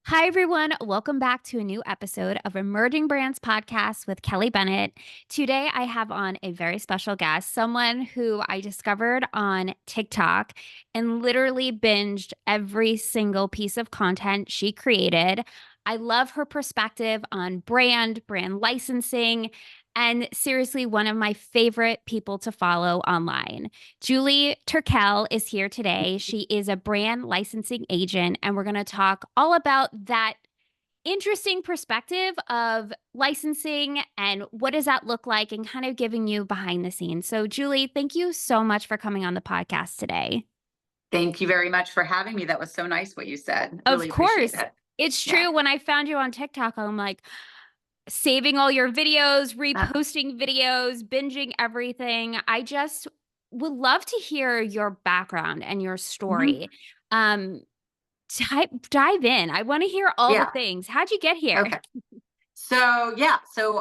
Hi, everyone. Welcome back to a new episode of Emerging Brands Podcast with Kelly Bennett. Today, I have on a very special guest, someone who I discovered on TikTok and literally binged every single piece of content she created. I love her perspective on brand licensing, and seriously, one of my favorite people to follow online. Julie Turkel is here today. She is a brand licensing agent, and we're going to talk all about that interesting perspective of licensing and what does that look like and kind of giving you behind the scenes. So, Julie, thank you so much for coming on the podcast today. Thank you very much for having me. That was so nice what you said. Of Really appreciate course, it. it's Yeah. true. When I found you on TikTok, I'm like, saving all your videos, Uh, reposting videos, binging everything. I just would love to hear your background and your mhm. story. Um, dive in. I want to hear all the Yeah. things. How'd you get here? Okay. So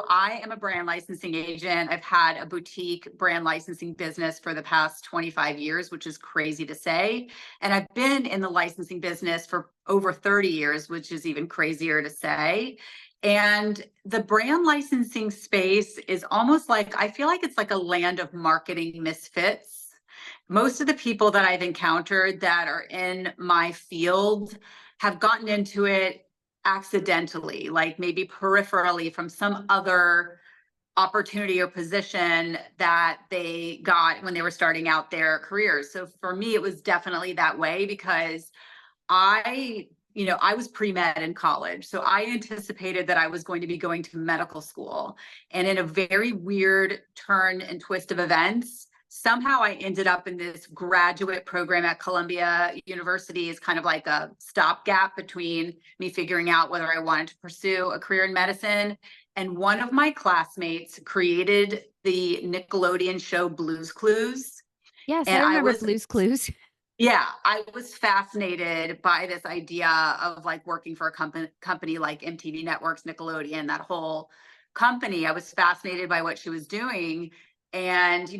I am a brand licensing agent. I've had a boutique brand licensing business for the past 25 years, which is crazy to say. And I've been in the licensing business for over 30 years, which is even crazier to say. And the brand licensing space is almost like, I feel like it's like a land of marketing misfits. Most of the people that I've encountered that are in my field have gotten into it accidentally, like maybe peripherally from some other opportunity or position that they got when they were starting out their careers. So for me, it was definitely that way because I was pre-med in college. So I anticipated that I was going to be going to medical school. And in a very weird turn and twist of events, somehow I ended up in this graduate program at Columbia University is kind of like a stopgap between me figuring out whether I wanted to pursue a career in medicine. And one of my classmates created the Nickelodeon show Blue's Clues. Yes, I And I remember was Blue's Clues. yeah, I was fascinated by this idea of like working for a company like MTV Networks, Nickelodeon, that whole company. I was fascinated by what she was doing. And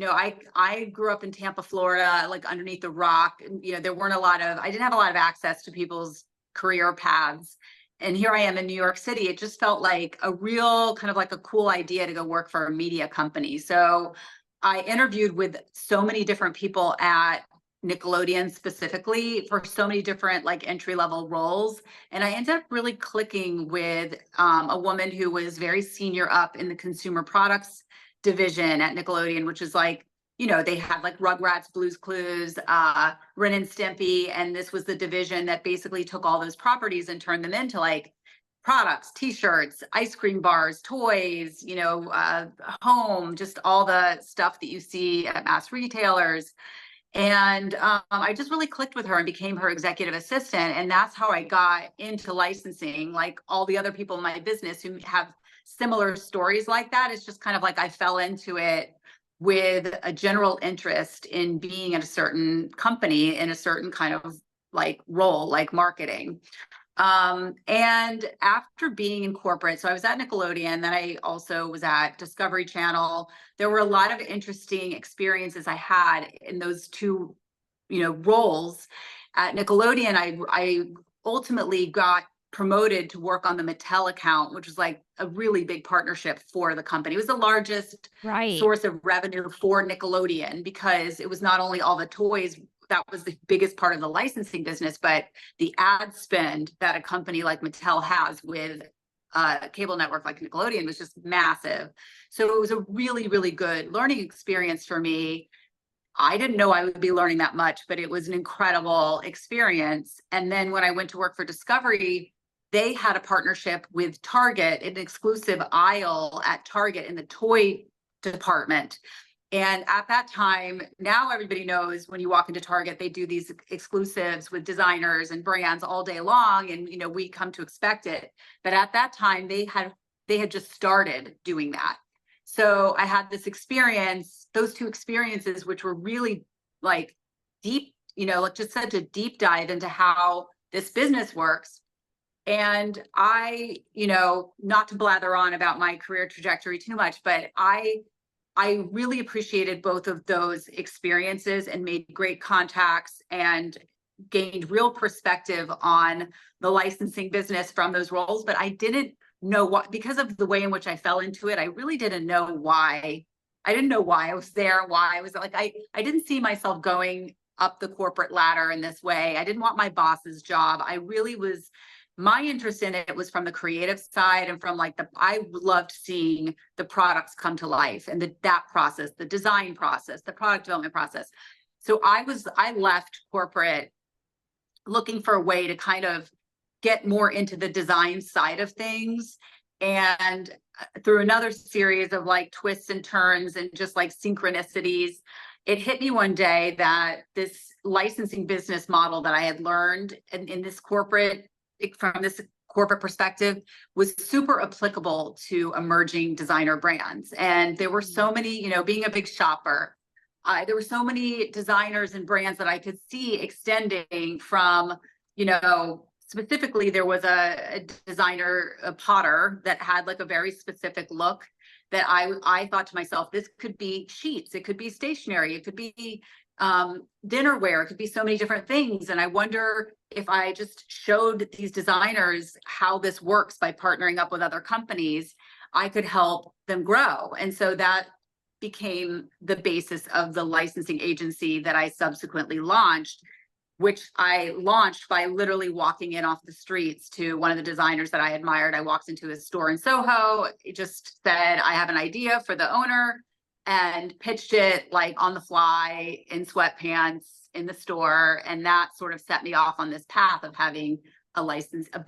I grew up in Tampa, Florida, like underneath the rock. And, I didn't have a lot of access to people's career paths. And here I am in New York City. It just felt like a real kind of like a cool idea to go work for a media company. So I interviewed with so many different people at Nickelodeon specifically for so many different like entry level roles. And I ended up really clicking with a woman who was very senior up in the consumer products division at Nickelodeon, which is like, they had like Rugrats, Blue's Clues, Ren and Stimpy. And this was the division that basically took all those properties and turned them into like products, t-shirts, ice cream bars, toys, home, just all the stuff that you see at mass retailers. And I just really clicked with her and became her executive assistant. And that's how I got into licensing. Like all the other people in my business who have similar stories like that, it's just kind of like I fell into it with a general interest in being at a certain company in a certain kind of like role, like marketing. And after being in corporate, so I was at Nickelodeon, then I also was at Discovery Channel. There were a lot of interesting experiences I had in those two, roles. At Nickelodeon, I ultimately got promoted to work on the Mattel account, which was like a really big partnership for the company. It was the largest Right. source of revenue for Nickelodeon because it was not only all the toys, that was the biggest part of the licensing business, but the ad spend that a company like Mattel has with a cable network like Nickelodeon was just massive. So it was a really, really good learning experience for me. I didn't know I would be learning that much, but it was an incredible experience. And then when I went to work for Discovery, they had a partnership with Target, an exclusive aisle at Target in the toy department. And at that time, now everybody knows when you walk into Target, they do these exclusives with designers and brands all day long. And, we come to expect it. But at that time, they had just started doing that. So I had this experience, those two experiences, which were really like deep, like just such a deep dive into how this business works. And I, not to blather on about my career trajectory too much, but I really appreciated both of those experiences and made great contacts and gained real perspective on the licensing business from those roles, but I didn't know what, because of the way in which I fell into it, I really didn't know why. I didn't know why I was there, why I was like, I didn't see myself going up the corporate ladder in this way. I didn't want my boss's job. I really was, my interest in it was from the creative side and from like I loved seeing the products come to life and that process, the design process, the product development process. So I left corporate looking for a way to kind of get more into the design side of things. And through another series of like twists and turns and just like synchronicities, it hit me one day that this licensing business model that I had learned in this corporate, from this corporate perspective, was super applicable to emerging designer brands. And there were so many, you know, being a big shopper, there were so many designers and brands that I could see extending from, you know, specifically there was a designer, a potter that had like a very specific look that I thought to myself, this could be sheets, it could be stationery, it could be dinnerware, it could be so many different things. And I wonder if I just showed these designers how this works by partnering up with other companies, I could help them grow. And so that became the basis of the licensing agency that I subsequently launched, which I launched by literally walking in off the streets to one of the designers that I admired. I walked into his store in Soho. It just said, I have an idea for the owner, and pitched it like on the fly in sweatpants in the store. And that sort of set me off on this path of having a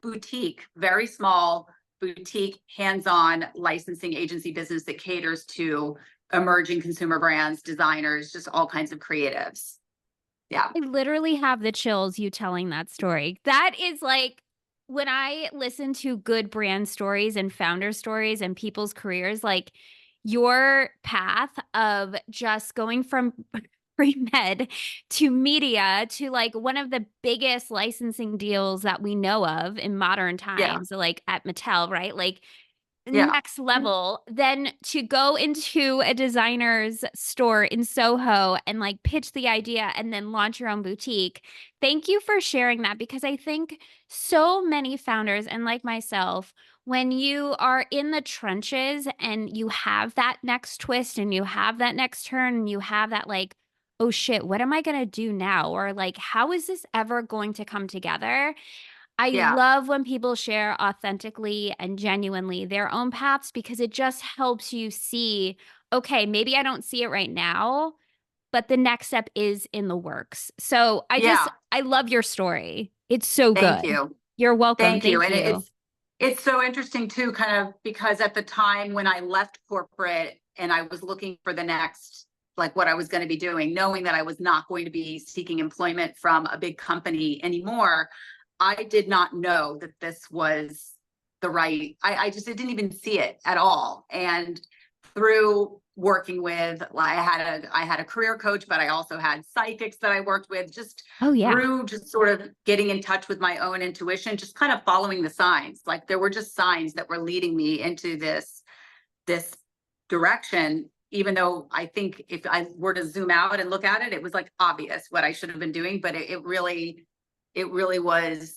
boutique, very small boutique, hands-on licensing agency business that caters to emerging consumer brands, designers, just all kinds of creatives. Yeah. I literally have the chills you telling that story. That is like when I listen to good brand stories and founder stories and people's careers, like your path of just going from pre-med to media to like one of the biggest licensing deals that we know of in modern Yeah. times, like at Mattel, right? Like Yeah. next level, then to go into a designer's store in Soho and like pitch the idea and then launch your own boutique. Thank you for sharing that, because I think so many founders, and like myself, when you are in the trenches and you have that next twist and you have that next turn and you have that like, oh shit, what am I going to do now? Or like, how is this ever going to come together? I Yeah. love when people share authentically and genuinely their own paths, because it just helps you see, okay, maybe I don't see it right now, but the next step is in the works. So Yeah. I love your story. It's so Thank good. you. You're welcome. Thank you. Thank And you. it's so interesting too, kind of, because at the time when I left corporate and I was looking for the next, like what I was going to be doing, knowing that I was not going to be seeking employment from a big company anymore, I did not know that this was the right, I just, I didn't even see it at all. And through working with, I had a career coach, but I also had psychics that I worked with, just Oh, yeah. through just sort of getting in touch with my own intuition, just kind of following the signs. Like there were just signs that were leading me into this direction, even though I think if I were to zoom out and look at it, it was like obvious what I should have been doing, but it really was,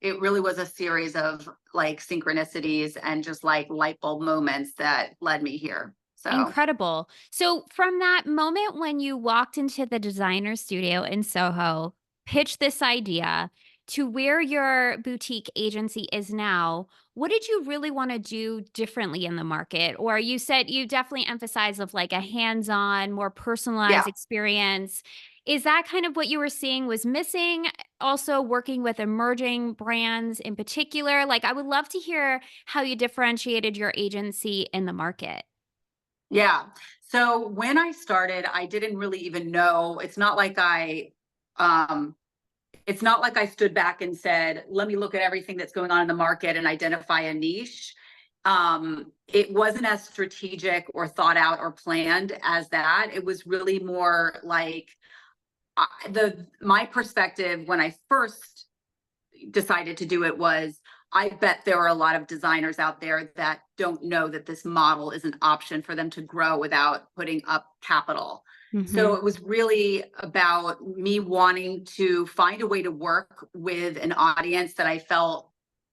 it really was a series of like synchronicities and just like light bulb moments that led me here. So Incredible. So, from that moment when you walked into the designer studio in Soho, pitched this idea to where your boutique agency is now, what did you really want to do differently in the market? Or you said you definitely emphasize of like a hands-on, more personalized yeah, experience. Is that kind of what you were seeing was missing? Also working with emerging brands in particular? Like, I would love to hear how you differentiated your agency in the market. yeah. So when I started, I didn't really even know. Um, it's not like I stood back and said, let me look at everything that's going on in the market and identify a niche. It wasn't as strategic or thought out or planned as that. It was really more like my perspective when I first decided to do it was, I bet there are a lot of designers out there that don't know that this model is an option for them to grow without putting up capital. So Hmm. it was really about me wanting to find a way to work with an audience that I felt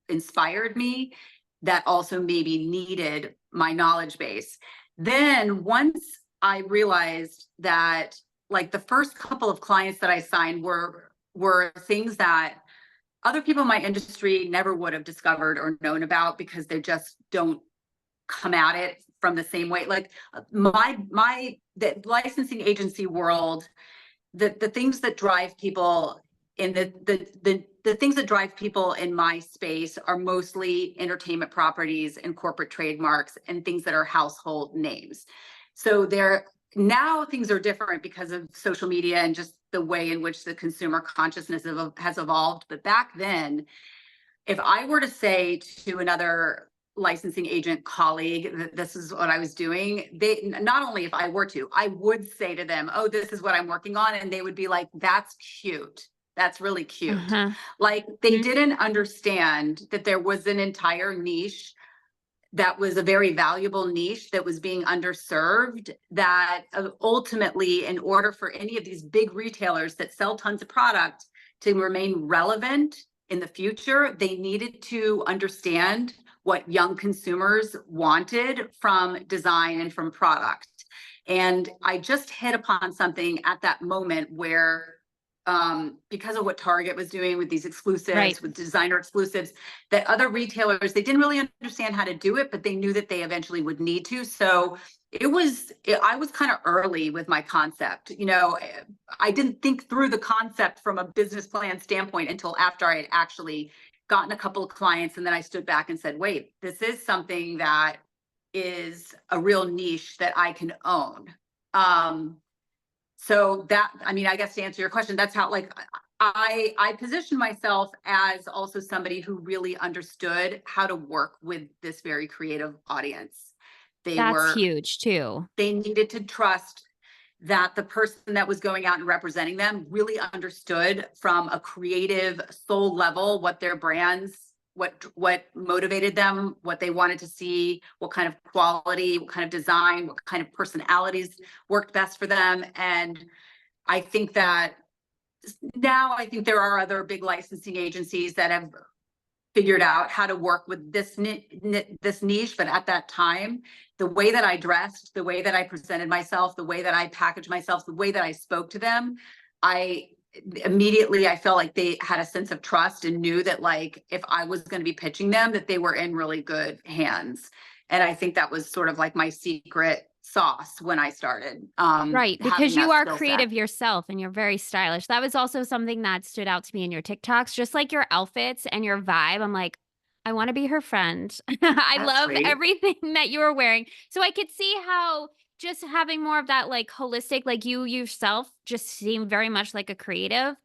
inspired me, that also maybe needed my knowledge base. Then once I realized that, like, the first couple of clients that I signed were things that other people in my industry never would have discovered or known about, because they just don't come at it from the same way. Like, the licensing agency world, the things that drive people in the things that drive people in my space are mostly entertainment properties and corporate trademarks and things that are household names. So there, now things are different because of social media and just the way in which the consumer consciousness has evolved. But back then, if I were to say to another licensing agent colleague that this is what I was doing, they, not only if I were to, I would say to them, "Oh, this is what I'm working on." And they would be like, "That's cute. That's really cute." Uh-huh. Like, they didn't understand that there was an entire niche that was a very valuable niche that was being underserved, that ultimately, in order for any of these big retailers that sell tons of product to remain relevant in the future, they needed to understand what young consumers wanted from design and from product. And I just hit upon something at that moment where, because of what Target was doing with these Right. exclusives, with designer exclusives, that other retailers, they didn't really understand how to do it, but they knew that they eventually would need to. So I was kind of early with my concept. I didn't think through the concept from a business plan standpoint until after I had actually gotten a couple of clients. And then I stood back and said, wait, this is something that is a real niche that I can own. So that, I mean, I guess to answer your question, that's how, like, I position myself as also somebody who really understood how to work with this very creative audience. They That's were, huge too. they needed to trust that the person that was going out and representing them really understood from a creative soul level what their brands, what motivated them, what they wanted to see, what kind of quality, what kind of design, what kind of personalities worked best for them. And I think that now, I think there are other big licensing agencies that have figured out how to work with this niche. But at that time, the way that I dressed, the way that I presented myself, the way that I packaged myself, the way that I spoke to them, I immediately, I felt like they had a sense of trust and knew that, like, if I was going to be pitching them, that they were in really good hands. And I think that was sort of like my secret sauce when I started, Right, having because you that are skill set. creative yourself and you're very stylish. That was also something that stood out to me in your TikToks, just like your outfits and your vibe. I'm like, I want to be her friend. I That's love sweet. everything that you were wearing. So I could see how just having more of that like holistic, like you yourself just seem very much like a creative,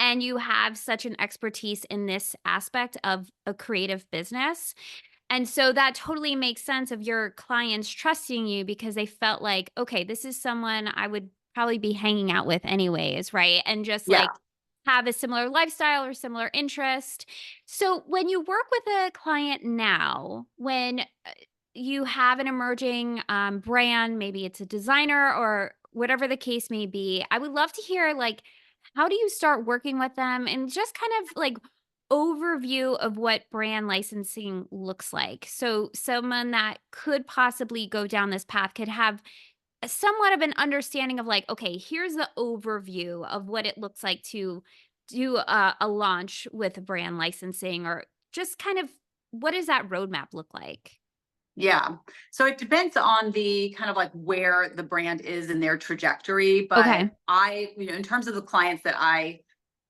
and you have such an expertise in this aspect of a creative business. And so that totally makes sense of your clients trusting you because they felt like, okay, this is someone I would probably be hanging out with anyways, right? And just Yeah. like have a similar lifestyle or similar interest. So when you work with a client now, when you have an emerging brand, maybe it's a designer or whatever the case may be, I would love to hear like, how do you start working with them and just kind of like overview of what brand licensing looks like. So someone that could possibly go down this path could have somewhat of an understanding of like, okay, here's the overview of what it looks like to do a launch with brand licensing, or just kind of what does that roadmap look like? Yeah. So it depends on the kind of like where the brand is in their trajectory. But Okay. in terms of the clients that I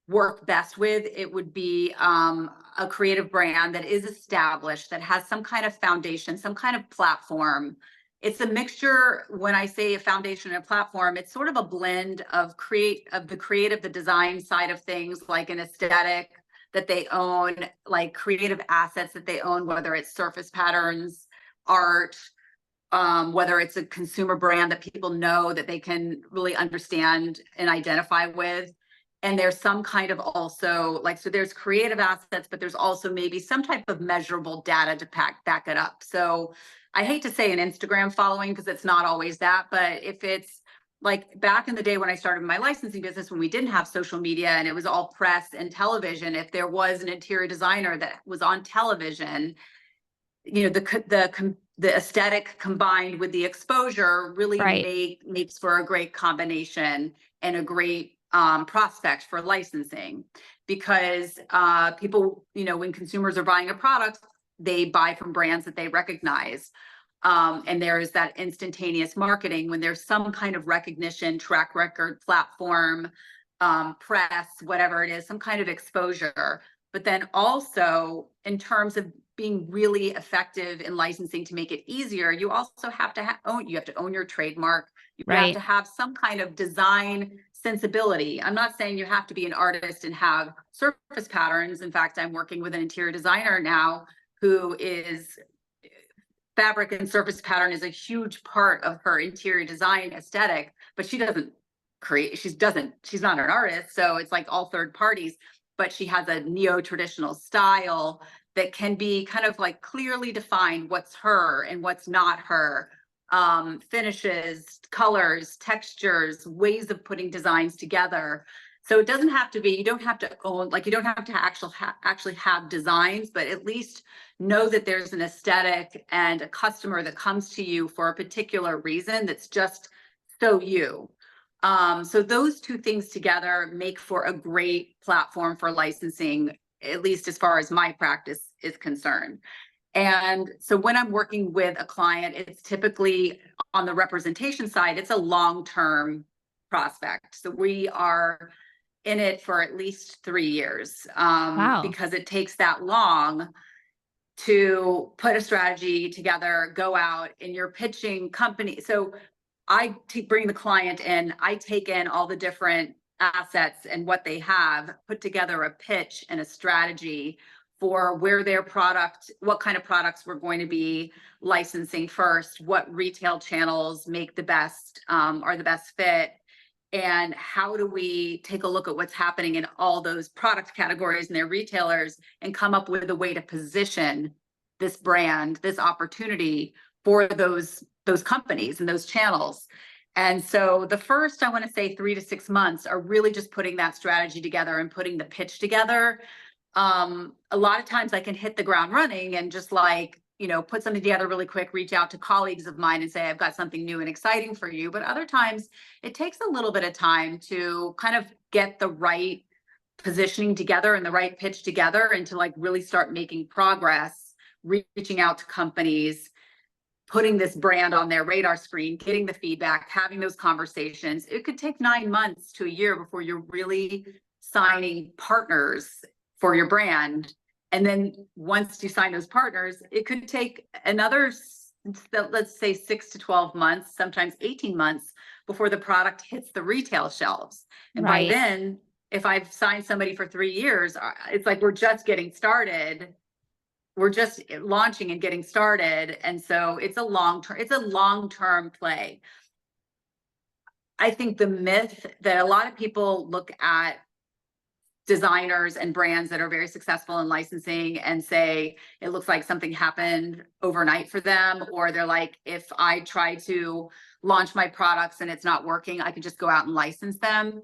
work best with, it would be a creative brand that is established, that has some kind of foundation, some kind of platform. It's a mixture. When I say a foundation and a platform, it's sort of a blend of the creative, the design side of things, like an aesthetic that they own, like creative assets that they own, whether it's surface patterns, art, whether it's a consumer brand that people know that they can really understand and identify with. And there's some kind of also like, so there's creative assets, but there's also maybe some type of measurable data to back it up. So I hate to say an Instagram following because it's not always that, but if it's like back in the day when I started my licensing business, when we didn't have social media and it was all press and television, if there was an interior designer that was on television, you know, the aesthetic combined with the exposure really Right. makes for a great combination and a great prospect for licensing, because people, you know, when consumers are buying a product, they buy from brands that they recognize. And there is that instantaneous marketing when there's some kind of recognition, track record, platform, press, whatever it is, some kind of exposure. But then also, in terms of being really effective in licensing to make it easier, you also have to you have to own your trademark. You have Right. to have some kind of design sensibility. I'm not saying you have to be an artist and have surface patterns. In fact, I'm working with an interior designer now who is fabric and surface pattern is a huge part of her interior design aesthetic, but she doesn't create, she's not an artist. So it's like all third parties, but she has a neo-traditional style that can be kind of like clearly defined what's her and what's not her. Finishes, colors, textures, ways of putting designs together. So it doesn't have to be, you don't have to own, like you don't have to actually have designs, but at least know that there's an aesthetic and a customer that comes to you for a particular reason that's just so you. So those two things together make for a great platform for licensing, at least as far as my practice is concerned. And so when I'm working with a client, it's typically on the representation side, it's a long-term prospect. So we are in it for at least 3 years, Wow. because it takes that long to put a strategy together, go out and you're pitching company. So bring the client in, I take in all the different assets and what they have, put together a pitch and a strategy for where their product, what kind of products we're going to be licensing first, what retail channels make the best, are the best fit, and how do we take a look at what's happening in all those product categories and their retailers and come up with a way to position this brand, this opportunity for those companies and those channels. And so the first, I want to say 3 to 6 months are really just putting that strategy together and putting the pitch together. A lot of times I can hit the ground running and just like, you know, put something together really quick, reach out to colleagues of mine and say, I've got something new and exciting for you. But other times it takes a little bit of time to kind of get the right positioning together and the right pitch together and to like really start making progress, reaching out to companies, putting this brand on their radar screen, getting the feedback, having those conversations. It could take 9 months to a year before you're really signing partners for your brand. And then once you sign those partners, it could take another, let's say 6 to 12 months, sometimes 18 months before the product hits the retail shelves. And by Right. then, if I've signed somebody for 3 years, it's like we're just getting started. We're just launching and getting started. And so it's a long-term play. I think the myth that a lot of people look at designers and brands that are very successful in licensing and say it looks like something happened overnight for them, or they're like, if I try to launch my products and it's not working, I could just go out and license them.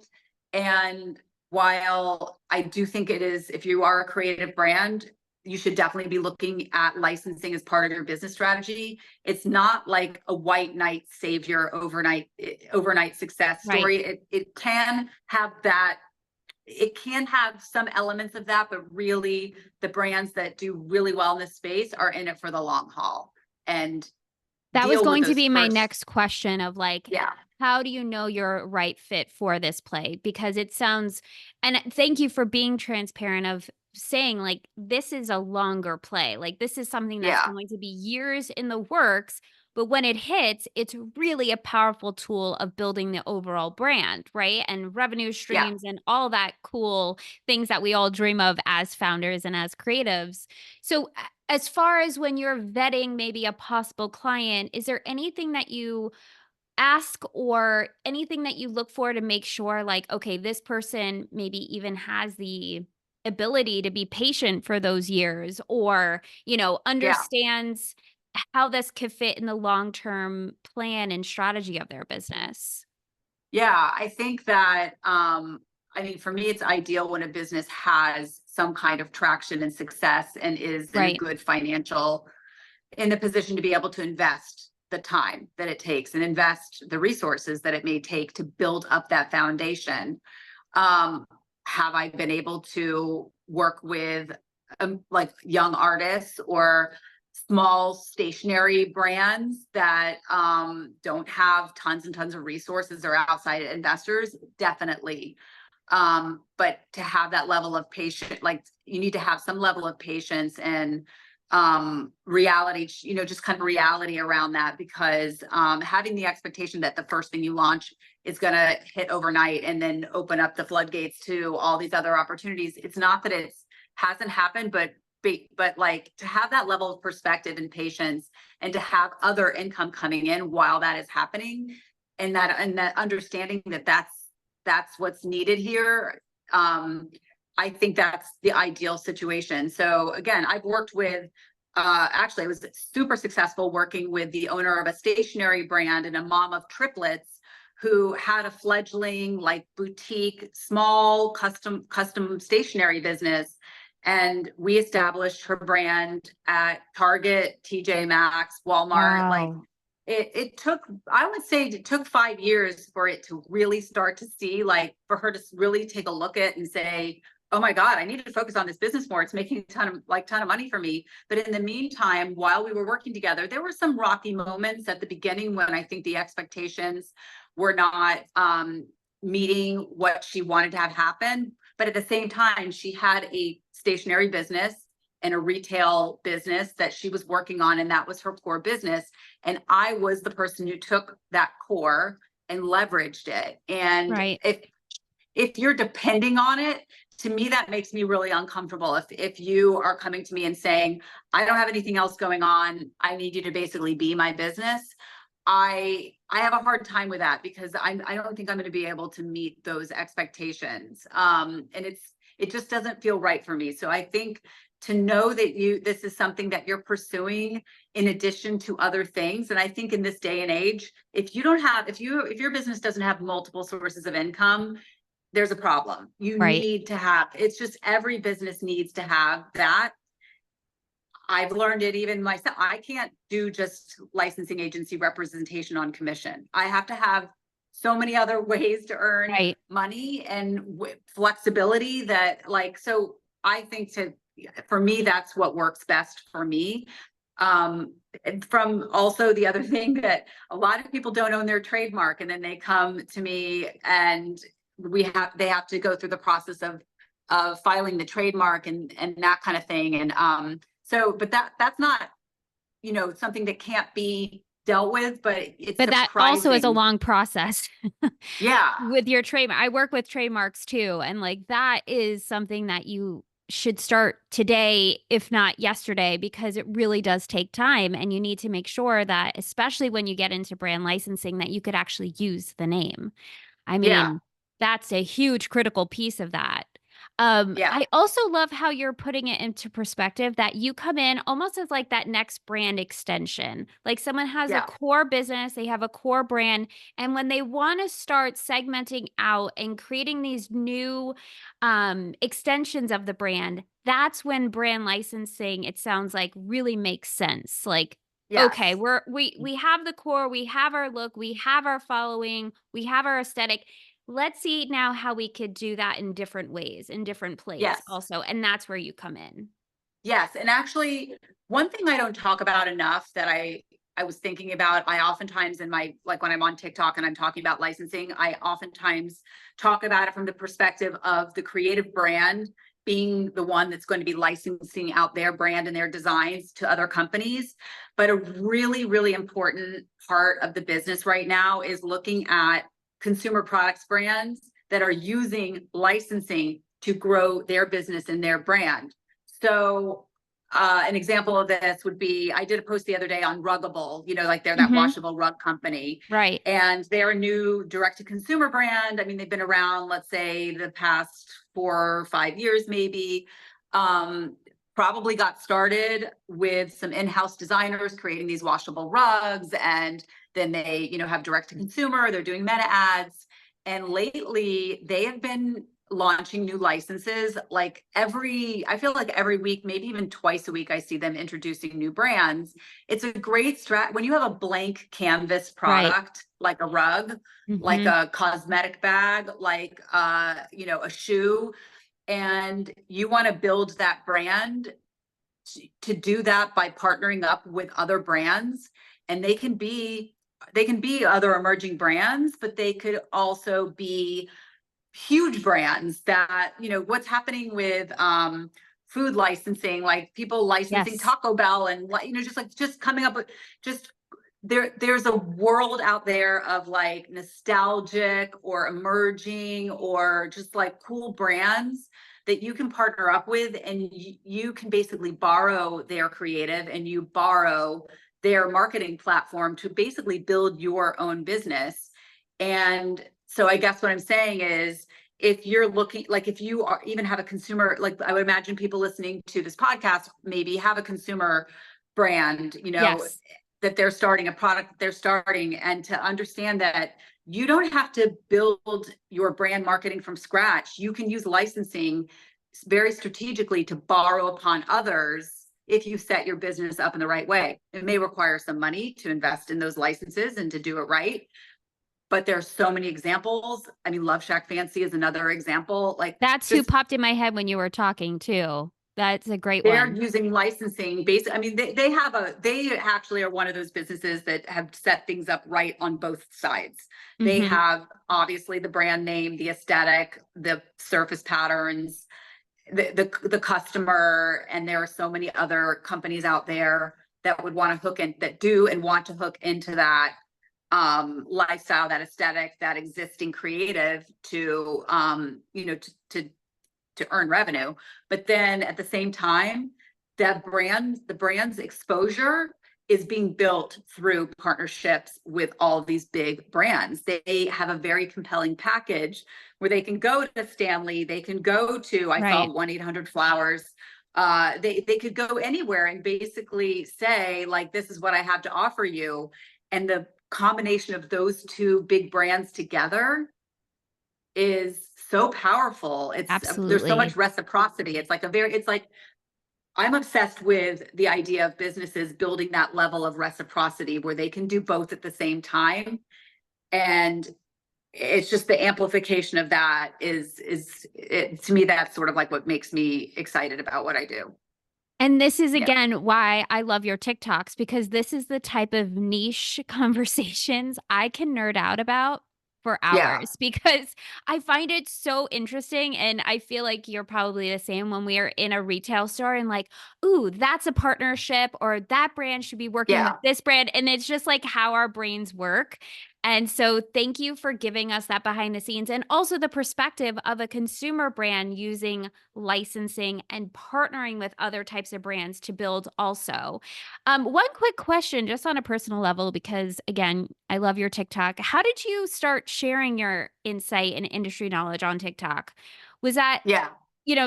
And while I do think it is, if you are a creative brand, you should definitely be looking at licensing as part of your business strategy. It's not like a white knight savior overnight success Right. story. It can have that, it can have some elements of that, but really the brands that do really well in this space are in it for the long haul and That was deal with going to those be my first. next question of like, Yeah, how do you know you're a right fit for this play? Because it sounds, and thank you for being transparent of saying like, this is a longer play. Like, this is something that's yeah, going to be years in the works. But when it hits, it's really a powerful tool of building the overall brand, right? And revenue yeah, streams and all that cool things that we all dream of as founders and as creatives. So, as far as when you're vetting maybe a possible client, is there anything that you ask or anything that you look for to make sure like, okay, this person maybe even has the ability to be patient for those years or, yeah. understands how this could fit in the long-term plan and strategy of their business? Yeah, I think that, I mean, for me, it's ideal when a business has some kind of traction and success and is in a Right. good financial, in the position to be able to invest the time that it takes and invest the resources that it may take to build up that foundation. Um, have I been able to work with like young artists or small stationary brands that don't have tons and tons of resources or outside investors? Definitely. But to have that level of patience, like you need to have some level of patience and reality, just kind of reality around that, because having the expectation that the first thing you launch is going to hit overnight and then open up the floodgates to all these other opportunities. It's not that it's hasn't happened, but like to have that level of perspective and patience and to have other income coming in while that is happening, and that understanding that that's what's needed here. I think that's the ideal situation. So again, I've worked with, actually, I was super successful working with the owner of a stationery brand and a mom of triplets who had a fledgling like boutique, small custom stationery business. And we established her brand at Target, TJ Maxx, Walmart. Like Wow. it took, I would say it took 5 years for it to really start to see, like for her to really take a look at and say, oh my God, I need to focus on this business more. It's making a ton of money for me. But in the meantime, while we were working together, there were some rocky moments at the beginning when I think the expectations were not meeting what she wanted to have happen. But at the same time, she had a stationery business and a retail business that she was working on, and that was her core business. And I was the person who took that core and leveraged it. And Right. if you're depending on it, to me, that makes me really uncomfortable. If you are coming to me and saying, I don't have anything else going on, I need you to basically be my business. I have a hard time with that because I don't think I'm going to be able to meet those expectations. And it just doesn't feel right for me. So I think to know that this is something that you're pursuing in addition to other things. And I think in this day and age, if your business doesn't have multiple sources of income, there's a problem. You Right. need to have, it's just every business needs to have that. I've learned it even myself. I can't do just licensing agency representation on commission. I have to have so many other ways to earn Right. money and flexibility that like, so I think for me, that's what works best for me. And from also the other thing that a lot of people don't own their trademark, and then they come to me and they have to go through the process of filing the trademark and that kind of thing. And so, but that's not, something that can't be dealt with, but it's But that also is a surprising. long process Yeah, with your trademark. I work with trademarks too. And like that is something that you should start today, if not yesterday, because it really does take time. And you need to make sure that, especially when you get into brand licensing, that you could actually use the name. I yeah, mean, that's a huge critical piece of that. yeah, I also love how you're putting it into perspective that you come in almost as like that next brand extension. Like someone has a yeah, core business, they have a core brand, and when they want to start segmenting out and creating these new extensions of the brand, that's when brand licensing, it sounds like, really makes sense. Like, okay, yes, we have the core, we have our look, we have our following, we have our aesthetic. Let's see now how we could do that in different ways, in different plays yes. also, and that's where you come in. Yes, and actually, one thing I don't talk about enough that I was thinking about, I oftentimes in my, like when I'm on TikTok and I'm talking about licensing, I oftentimes talk about it from the perspective of the creative brand being the one that's going to be licensing out their brand and their designs to other companies. But a really, really important part of the business right now is looking at consumer products brands that are using licensing to grow their business and their brand. So an example of this would be, I did a post the other day on Ruggable, like they're that Mhm. washable rug company. Right. And they're a new direct to consumer brand. I mean, they've been around, let's say the past 4 or 5 years, maybe. Probably got started with some in-house designers creating these washable rugs. And then they, have direct to consumer, they're doing meta ads. And lately they have been launching new licenses like I feel like every week, maybe even twice a week, I see them introducing new brands. It's a great when you have a blank canvas Right. product, like a rug, like Hmm. a cosmetic bag, like a shoe, and you want to build that brand, to do that by partnering up with other brands. And they can be other emerging brands, but they could also be huge brands that, what's happening with food licensing, like people licensing Yes. Taco Bell, and just coming up with, just there's a world out there of like nostalgic or emerging or just like cool brands that you can partner up with, and you can basically borrow their creative and you borrow their marketing platform to basically build your own business. And so I guess what I'm saying is, if you're looking, like if you are even have a consumer, like I would imagine people listening to this podcast maybe have a consumer brand, Yes. that they're starting, a product that they're starting, and to understand that you don't have to build your brand marketing from scratch. You can use licensing very strategically to borrow upon others if you set your business up in the right way. It may require some money to invest in those licenses and to do it right, but there's so many examples. I mean, Love Shack Fancy is another example. Like, That's who just popped in my head when you were talking too. That's a great they're one. using licensing based. I mean, they actually are one of those businesses that have set things up right on both sides. They Hmm. have obviously the brand name, the aesthetic, the surface patterns, the customer, and there are so many other companies out there that would want to hook in, that do and want to hook into that lifestyle, that aesthetic, that existing creative to to earn revenue. But then at the same time, the brand's exposure is being built through partnerships with all of these big brands. They have a very compelling package where they can go to Stanley, they can go to, I saw Right. 1-800-Flowers. They could go anywhere and basically say, like, this is what I have to offer you. And the combination of those two big brands together is so powerful. There's so Absolutely. much reciprocity. It's like I'm obsessed with the idea of businesses building that level of reciprocity where they can do both at the same time. And it's just the amplification of that to me, that's sort of like what makes me excited about what I do. And this is Yeah. again why I love your TikToks, because this is the type of niche conversations I can nerd out about for Yeah. hours because I find it so interesting. And I feel like you're probably the same when we are in a retail store and like, ooh, that's a partnership, or that brand should be working with Yeah. this brand. And it's just like how our brains work. And so thank you for giving us that behind the scenes and also the perspective of a consumer brand using licensing and partnering with other types of brands to build also. One quick question, just on a personal level, because again, I love your TikTok. How did you start sharing your insight and industry knowledge on TikTok? Was that, Yeah.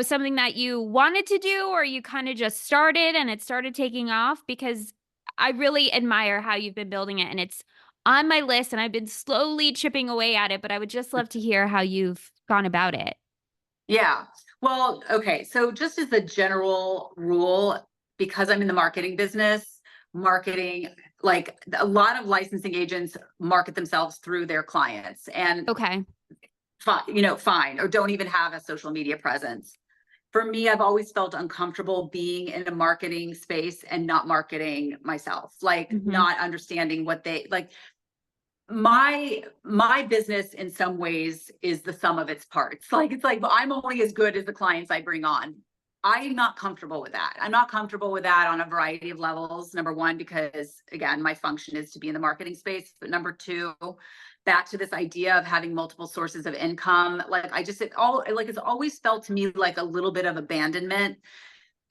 something that you wanted to do, or you kind of just started and it started taking off? Because I really admire how you've been building it and it's on my list and I've been slowly chipping away at it, but I would just love to hear how you've gone about it. Yeah. Well, okay. So just as a general rule, because I'm in the marketing business, marketing, like a lot of licensing agents market themselves through their clients, and Okay. fine, fine, or don't even have a social media presence. For me, I've always felt uncomfortable being in a marketing space and not marketing myself, like Mhm. not understanding what they like. My business in some ways is the sum of its parts. Like, it's like I'm only as good as the clients I bring on. I'm not comfortable with that. I'm not comfortable with that on a variety of levels. Number one, because again, my function is to be in the marketing space. But number two, back to this idea of having multiple sources of income. Like it's always felt to me like a little bit of abandonment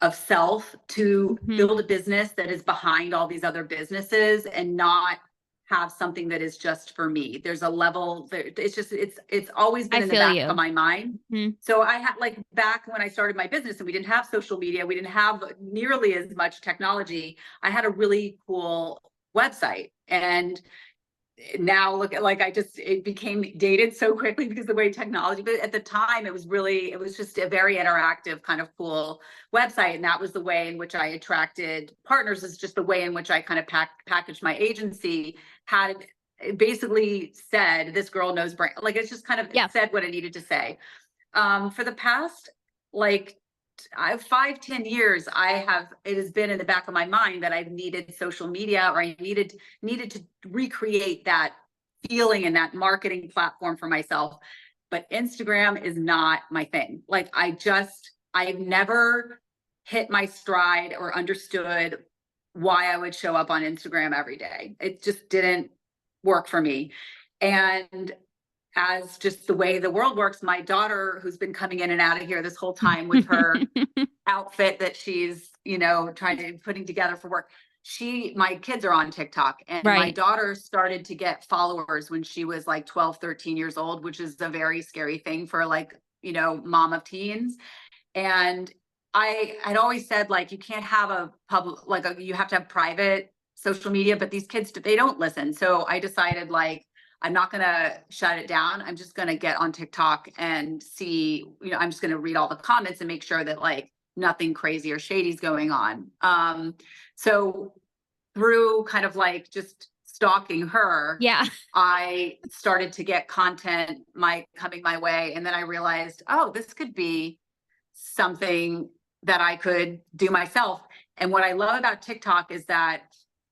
of self to Mhm. build a business that is behind all these other businesses and not have something that is just for me. There's a level there. It's always been I in the feel back of you. my mind. Mhm. So I had, like, back when I started my business and we didn't have social media, we didn't have nearly as much technology. I had a really cool website, and now look at, like, it became dated so quickly because the way technology, but at the time it was just a very interactive kind of cool website. And that was the way in which I attracted partners, is just the way in which I kind of packaged my agency. Had basically said, this girl knows brand, like, it's just kind of, it Yeah. said what it needed to say. For the past, like, 5-10 years, it has been in the back of my mind that I've needed social media, or I needed to recreate that feeling and that marketing platform for myself. But Instagram is not my thing. Like, I've never hit my stride or understood why I would show up on Instagram every day. It just didn't work for me. And as just the way the world works, my daughter, who's been coming in and out of here this whole time with her outfit that she's, putting together for work, my kids are on TikTok, and my Right. daughter started to get followers when she was like 12, 13 years old, which is a very scary thing for, like, mom of teens. And I'd always said, like, you can't have a public, like, you have to have private social media, but these kids, they don't listen. So I decided, like, I'm not going to shut it down. I'm just going to get on TikTok and see, I'm just going to read all the comments and make sure that, like, nothing crazy or shady is going on. So through kind of like just stalking her, Yeah. I started to get content coming my way. And then I realized, oh, this could be something that I could do myself. And what I love about TikTok is that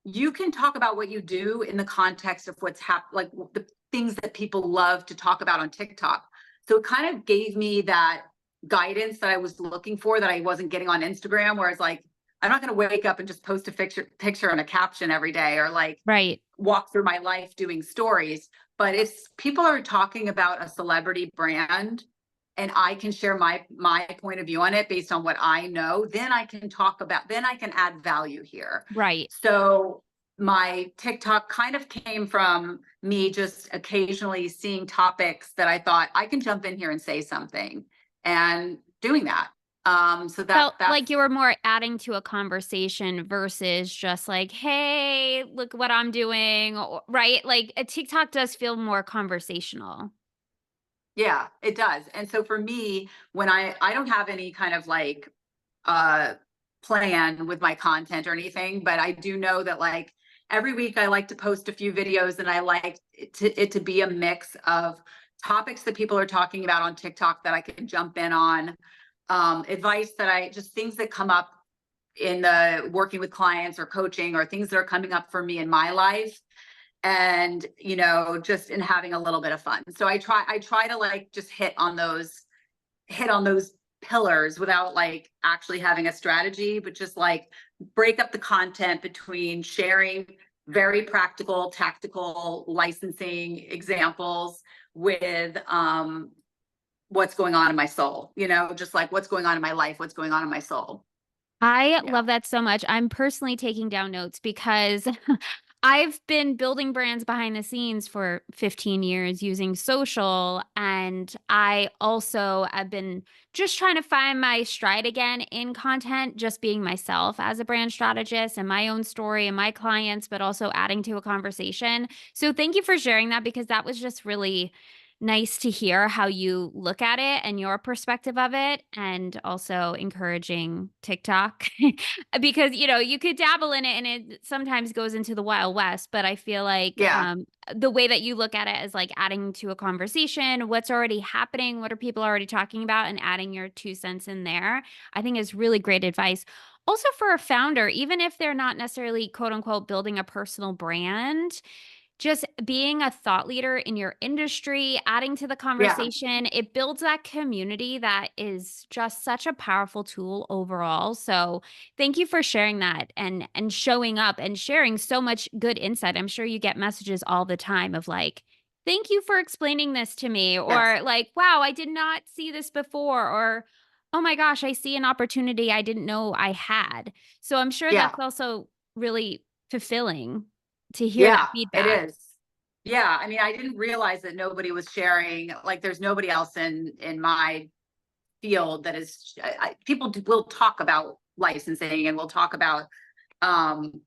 you can talk about what you do in the context of what's like the things that people love to talk about on TikTok. So it kind of gave me that guidance that I was looking for, that I wasn't getting on Instagram, where it's like, I'm not going to wake up and just post a picture and a caption every day, or like Right. walk through my life doing stories. But if people are talking about a celebrity brand, and I can share my point of view on it based on what I know, then I can add value here. Right. So my TikTok kind of came from me just occasionally seeing topics that I thought, I can jump in here and say something, and doing that. So Felt that's, like you were more adding to a conversation versus just like, "Hey, look what I'm doing," right? Like, a TikTok does feel more conversational. yeah, it does. And so for me, when I don't have any kind of like uh plan with my content or anything, but I do know that, like, every week I like to post a few videos, and I like it to be a mix of topics that people are talking about on TikTok that I can jump in on, advice that things that come up in the working with clients or coaching, or things that are coming up for me in my life, and just in having a little bit of fun. So I try to, like, just hit on those pillars without, like, actually having a strategy, but just, like, break up the content between sharing very practical, tactical licensing examples with what's going on in my soul, just like what's going on in my life, what's going on in my soul. I Yeah. love that so much. I'm personally taking down notes because I've been building brands behind the scenes for 15 years using social. And I also have been just trying to find my stride again in content, just being myself as a brand strategist and my own story and my clients, but also adding to a conversation. So thank you for sharing that, because that was just really nice to hear how you look at it and your perspective of it, and also encouraging TikTok because you could dabble in it and it sometimes goes into the wild west, but I feel like Yeah. the way that you look at it is like adding to a conversation, what's already happening, what are people already talking about, and adding your 2 cents in there, I think is really great advice. Also for a founder, even if they're not necessarily quote unquote building a personal brand, just being a thought leader in your industry, adding to the Yeah. conversation, it builds that community that is just such a powerful tool overall. So, thank you for sharing that and showing up and sharing so much good insight. I'm sure you get messages all the time of like, "Thank you for explaining this to me," Yes. or like, "Wow, I did not see this before," or "Oh my gosh, I see an opportunity I didn't know I had." So, I'm sure Yeah. that's also really fulfilling to hear that Yeah, it feedback. is. Yeah, I mean, I didn't realize that nobody was sharing, like, there's nobody else in my field that is, people will talk about licensing, and we'll talk about, um,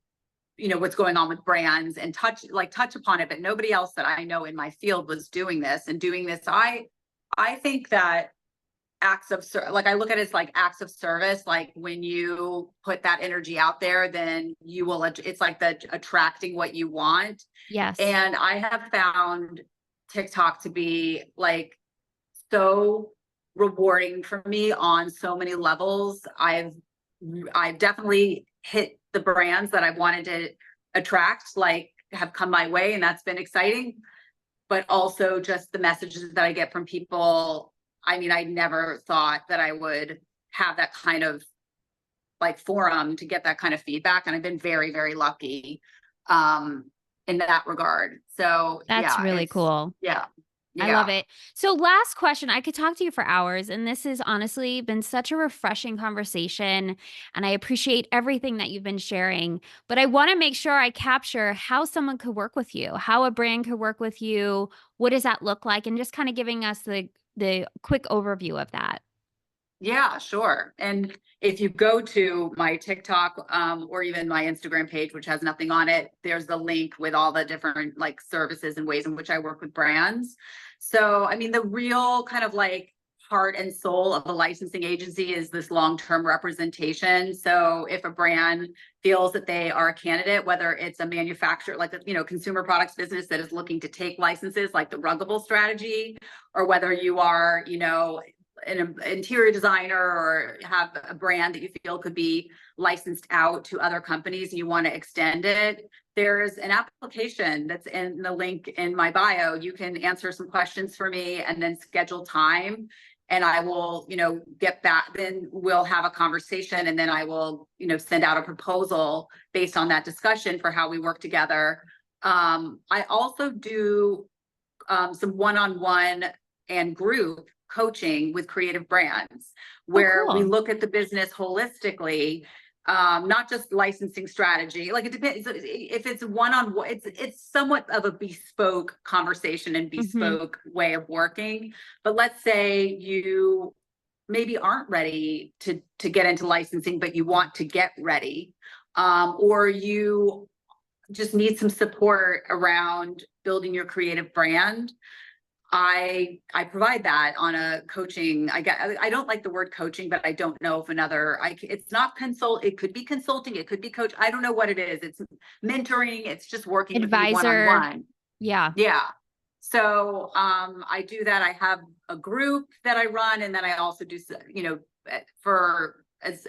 what's going on with brands and touch upon it, but nobody else that I know in my field was doing this. I think that I look at it as like acts of service. Like when you put that energy out there, then it's like the attracting what you want. Yes. And I have found TikTok to be like so rewarding for me on so many levels. I've definitely hit the brands that I wanted to attract, like have come my way, and that's been exciting. But also just the messages that I get from people. I mean, I never thought that I would have that kind of like forum to get that kind of feedback. And I've been very, very lucky in that regard. So That's yeah, really cool. yeah, I love yeah. it. So, last question. I could talk to you for hours, and this has honestly been such a refreshing conversation. And I appreciate everything that you've been sharing. But I want to make sure I capture how someone could work with you, how a brand could work with you. What does that look like? And just kind of giving us the quick overview of that. Yeah, sure. And if you go to my TikTok or even my Instagram page, which has nothing on it, there's the link with all the different like services and ways in which I work with brands. So, I mean, the real kind of like heart and soul of a licensing agency is this long-term representation. So if a brand feels that they are a candidate, whether it's a manufacturer, like a, consumer products business that is looking to take licenses like the Ruggable strategy, or whether you are, an interior designer or have a brand that you feel could be licensed out to other companies and you want to extend it, there's an application that's in the link in my bio. You can answer some questions for me and then schedule time. And I will, get back, then we'll have a conversation, and then I will, send out a proposal based on that discussion for how we work together. I also do some one-on-one and group coaching with creative brands Oh, where we cool. look at the business holistically, not just licensing strategy. Like it depends if it's one-on-one, it's somewhat of a bespoke conversation and Hmm. bespoke way of working. But let's say you maybe aren't ready to get into licensing, but you want to get ready, or you just need some support around building your creative brand. I provide that on a coaching. I don't like the word coaching, but I don't know if it's not consult. It could be consulting. It could be coach. I don't know what it is. It's mentoring. It's just working with me Advisor. one-on-one. Yeah. Yeah. So I do that. I have a group that I run, and then I also do, for as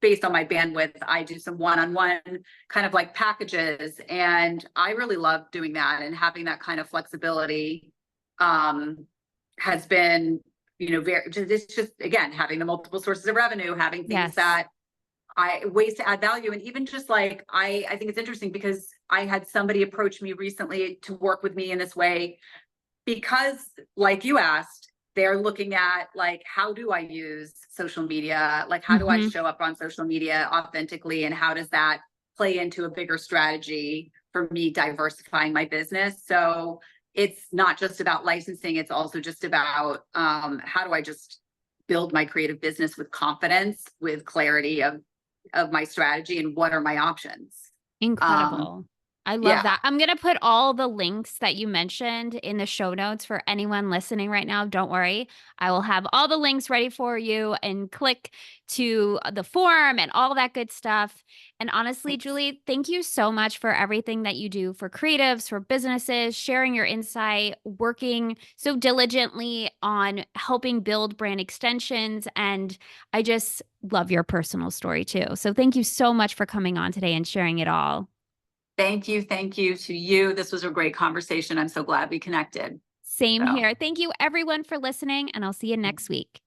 based on my bandwidth, I do some one-on-one kind of like packages. And I really love doing that, and having that kind of flexibility has been, it's just, again, having the multiple sources of revenue, having things Yes. that ways to add value. And even just like, I think it's interesting because I had somebody approach me recently to work with me in this way, because like you asked, they're looking at like, how do I use social media? Like, how do I Hmm. show up on social media authentically? And how does that play into a bigger strategy for me diversifying my business? So it's not just about licensing. It's also just about how do I just build my creative business with confidence, with clarity of my strategy and what are my options. Um, Incredible. I love yeah. that. I'm going to put all the links that you mentioned in the show notes for anyone listening right now. Don't worry. I will have all the links ready for you, and click to the forum and all that good stuff. And honestly, Thanks. Julie, thank you so much for everything that you do for creatives, for businesses, sharing your insight, working so diligently on helping build brand extensions. And I just love your personal story too. So thank you so much for coming on today and sharing it all. Thank you. Thank you to you. This was a great conversation. I'm so glad we connected. Same So. here. Thank you, everyone, for listening, and I'll see you next week.